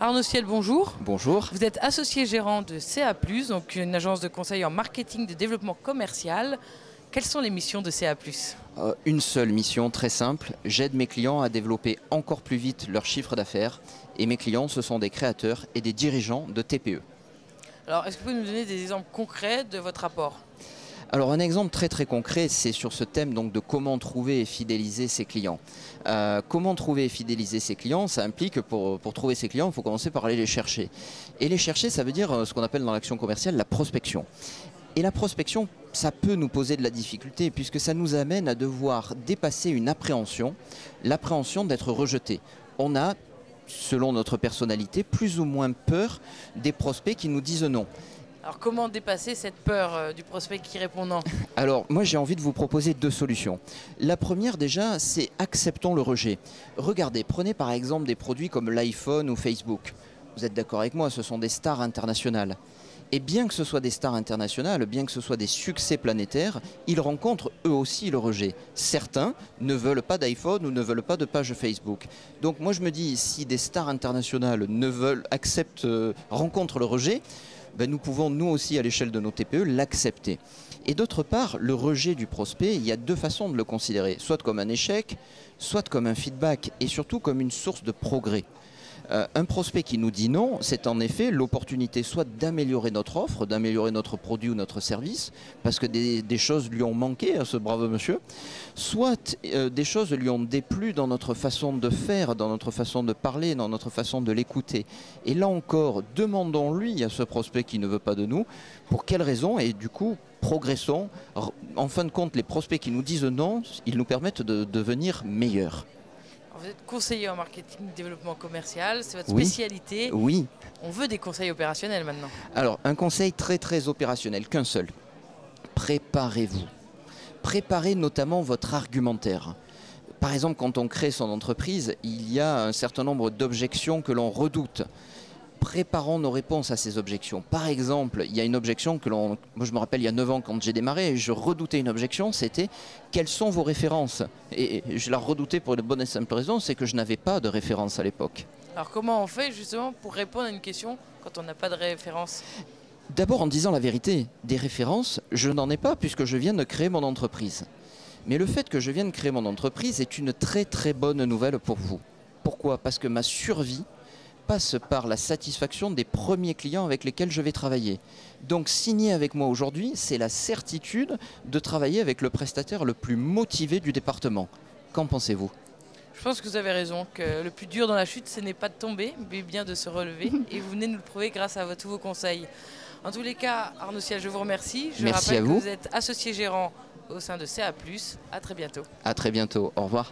Arnaud Ciel, bonjour. Bonjour. Vous êtes associé gérant de CA+, donc une agence de conseil en marketing de développement commercial. Quelles sont les missions de CA+? Une seule mission très simple, j'aide mes clients à développer encore plus vite leur chiffre d'affaires. Et mes clients, ce sont des créateurs et des dirigeants de TPE. Alors, est-ce que vous pouvez nous donner des exemples concrets de votre rapport? Alors un exemple très concret, c'est sur ce thème donc, de comment trouver et fidéliser ses clients. Comment trouver et fidéliser ses clients, ça implique que pour trouver ses clients, il faut commencer par aller les chercher. Et les chercher, ça veut dire ce qu'on appelle dans l'action commerciale la prospection. Et la prospection, ça peut nous poser de la difficulté puisque ça nous amène à devoir dépasser une appréhension, l'appréhension d'être rejeté. On a, selon notre personnalité, plus ou moins peur des prospects qui nous disent non. Alors comment dépasser cette peur du prospect qui répond non? Alors moi j'ai envie de vous proposer deux solutions. La première déjà c'est acceptons le rejet. Regardez, prenez par exemple des produits comme l'iPhone ou Facebook. Vous êtes d'accord avec moi, ce sont des stars internationales. Et bien que ce soit des stars internationales, bien que ce soit des succès planétaires, ils rencontrent eux aussi le rejet. Certains ne veulent pas d'iPhone ou ne veulent pas de page Facebook. Donc moi je me dis, si des stars internationales rencontrent le rejet, ben nous pouvons nous aussi à l'échelle de nos TPE l'accepter. Et d'autre part, le rejet du prospect, il y a deux façons de le considérer, soit comme un échec, soit comme un feedback et surtout comme une source de progrès. Un prospect qui nous dit non, c'est en effet l'opportunité soit d'améliorer notre offre, d'améliorer notre produit ou notre service, parce que des choses lui ont manqué à ce brave monsieur, soit des choses lui ont déplu dans notre façon de faire, dans notre façon de parler, dans notre façon de l'écouter. Et là encore, demandons-lui à ce prospect qui ne veut pas de nous, pour quelles raisons, et du coup, progressons. En fin de compte, les prospects qui nous disent non, ils nous permettent de devenir meilleurs. Vous êtes conseiller en marketing développement commercial, c'est votre spécialité. Oui. On veut des conseils opérationnels maintenant. Alors, un conseil très opérationnel, qu'un seul. Préparez-vous. Préparez notamment votre argumentaire. Par exemple, quand on crée son entreprise, il y a un certain nombre d'objections que l'on redoute. Préparons nos réponses à ces objections. Par exemple, il y a une objection que moi je me rappelle il y a 9 ans quand j'ai démarré, je redoutais une objection, c'était quelles sont vos références? Et je la redoutais pour une bonne et simple raison, c'est que je n'avais pas de référence à l'époque. Alors comment on fait justement pour répondre à une question quand on n'a pas de référence? D'abord en disant la vérité, des références, je n'en ai pas puisque je viens de créer mon entreprise. Mais le fait que je vienne de créer mon entreprise est une très bonne nouvelle pour vous. Pourquoi? Parce que ma survie passe par la satisfaction des premiers clients avec lesquels je vais travailler. Donc signer avec moi aujourd'hui, c'est la certitude de travailler avec le prestataire le plus motivé du département. Qu'en pensez-vous? Je pense que vous avez raison, que le plus dur dans la chute, ce n'est pas de tomber, mais bien de se relever. Et vous venez de nous le prouver grâce à tous vos conseils. En tous les cas, Arnaud Ciel, je vous remercie. Je rappelle que vous êtes associé gérant au sein de CA+. À très bientôt. À très bientôt. Au revoir.